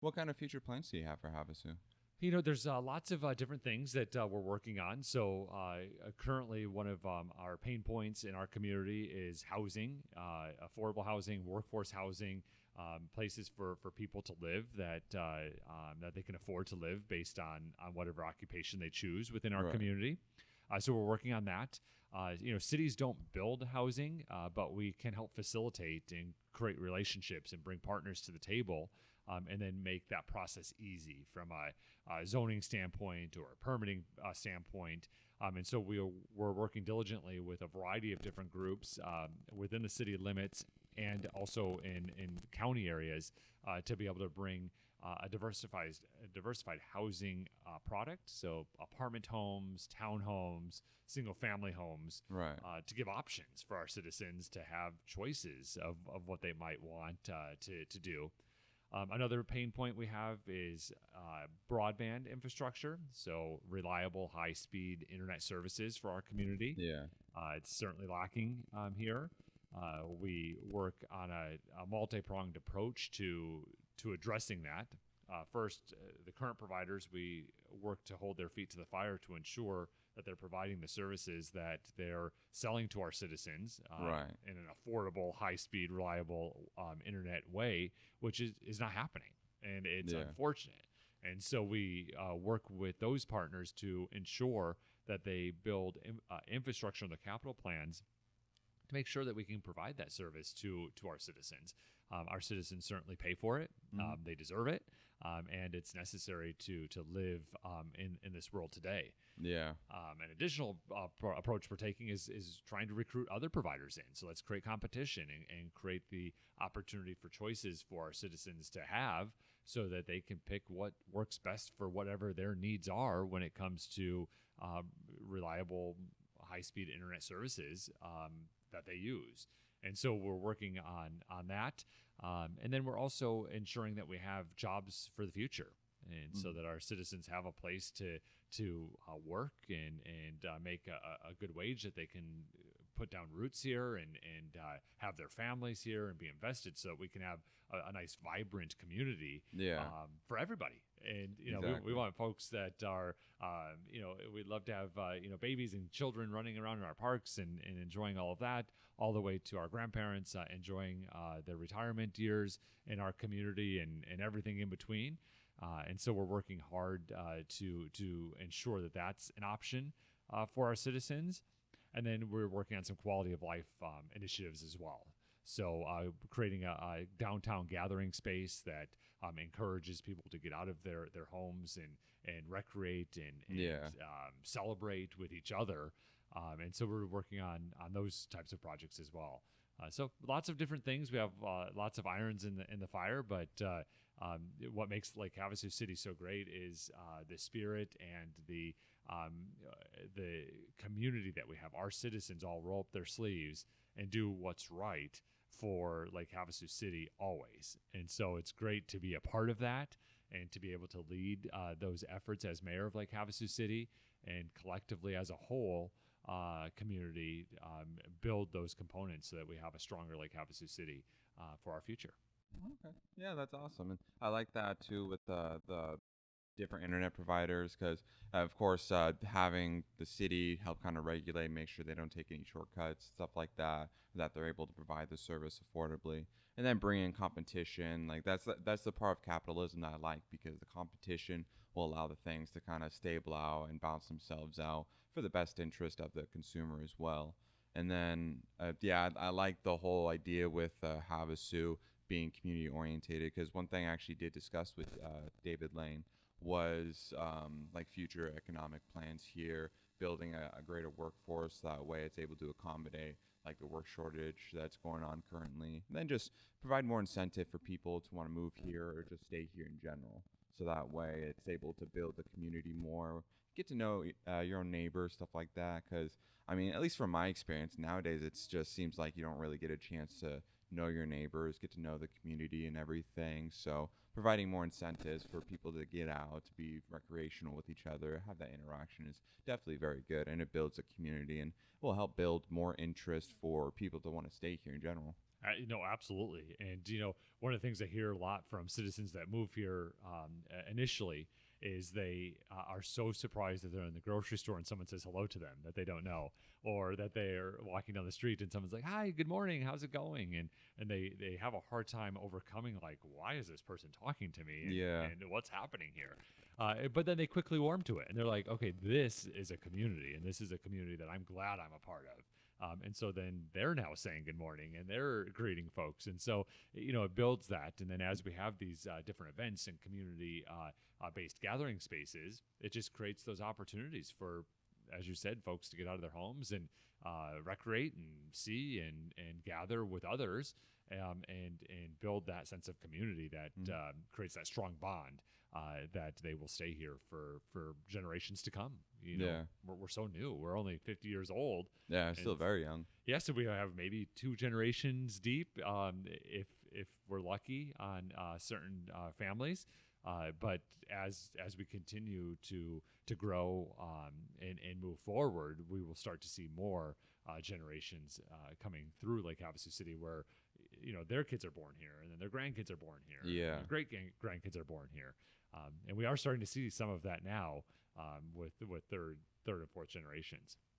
What kind of future plans do you have for Havasu? There's lots of different things that we're working on. So currently, one of our pain points in our community is housing, affordable housing, workforce housing, places for people to live that they can afford to live based on whatever occupation they choose within our Right. community. So we're working on that. Cities don't build housing, but we can help facilitate and create relationships and bring partners to the table, and then make that process easy from a zoning standpoint or a permitting standpoint. And so we're working diligently with a variety of different groups within the city limits and also in county areas to be able to bring a diversified housing product. So apartment homes, townhomes, single family homes, Right. to give options for our citizens to have choices of what they might want to do. Another pain point we have is broadband infrastructure, so reliable, high speed internet services for our community. Yeah. It's certainly lacking here. We work on a multi-pronged approach to addressing that. First, the current providers, we work to hold their feet to the fire to ensure that they're providing the services that they're selling to our citizens Right. in an affordable, high-speed, reliable internet way, which is not happening, and it's Yeah. unfortunate. And so we work with those partners to ensure that they build infrastructure in the capital plans to make sure that we can provide that service to our citizens. Our citizens certainly pay for it; Mhm. they deserve it, and it's necessary to live in this world today. Yeah. An additional approach we're taking is trying to recruit other providers in. So let's create competition and create the opportunity for choices for our citizens to have, so that they can pick what works best for whatever their needs are when it comes to reliable, high-speed internet services that they use. And so we're working on that, and then we're also ensuring that we have jobs for the future, and so Mhm. that our citizens have a place to work and make a good wage that they can put down roots here and have their families here and be invested, so that we can have a nice, vibrant community Yeah. for everybody. And we Exactly. want folks that are we'd love to have babies and children running around in our parks and enjoying all of that, all the way to our grandparents enjoying their retirement years in our community and everything in between. And so we're working hard to ensure that that's an option for our citizens. And then we're working on some quality of life initiatives as well. So creating a downtown gathering space that encourages people to get out of their homes and recreate Yeah. and celebrate with each other. And so we're working on those types of projects as well. So lots of different things. We have lots of irons in the fire, but what makes Lake Havasu City so great is the spirit and the community that we have. Our citizens all roll up their sleeves and do what's right for Lake Havasu City always. And so it's great to be a part of that and to be able to lead those efforts as mayor of Lake Havasu City, and collectively as a whole community build those components so that we have a stronger Lake Havasu City for our future. Okay. Yeah, that's awesome, and I like that too with the different internet providers because, of course, having the city help kind of regulate, make sure they don't take any shortcuts, stuff like that, that they're able to provide the service affordably, and then bring in competition. Like that's the part of capitalism that I like because the competition will allow the things to kind of stable out and balance themselves out for the best interest of the consumer as well. And then, yeah, I like the whole idea with Havasu being community orientated because one thing I actually did discuss with David Lane was like future economic plans here, building a greater workforce. That way, it's able to accommodate like the work shortage that's going on currently, and then just provide more incentive for people to want to move here or just stay here in general. So that way, it's able to build the community more, get to know your own neighbors, stuff like that. Because I mean, at least from my experience nowadays, it just seems like you don't really get a chance to know your neighbors, get to know the community and everything. So providing more incentives for people to get out, to be recreational with each other, have that interaction is definitely very good, and it builds a community and will help build more interest for people to want to stay here in general. No, absolutely. And, one of the things I hear a lot from citizens that move here initially is they are so surprised that they're in the grocery store and someone says hello to them that they don't know, or that they're walking down the street and someone's like, "Hi, good morning, how's it going?" And they have a hard time overcoming, like, why is this person talking to me? Yeah. And what's happening here? But then they quickly warm to it and they're like, okay, this is a community, and this is a community that I'm glad I'm a part of. And so then they're now saying good morning and they're greeting folks. And so, it builds that. And then as we have these different events and community based gathering spaces, it just creates those opportunities for, as you said, folks to get out of their homes and recreate and see and gather with others, and build that sense of community that creates that strong bond that they will stay here for generations to come. Yeah. We're so new. We're only 50 years old. Yeah, And still very young. yes, so we have maybe two generations deep, if we're lucky on certain families. But as we continue to grow and move forward, we will start to see more generations coming through Lake Havasu City, where their kids are born here, and then their grandkids are born here, Yeah. and their great grandkids are born here, and we are starting to see some of that now with third and fourth generations.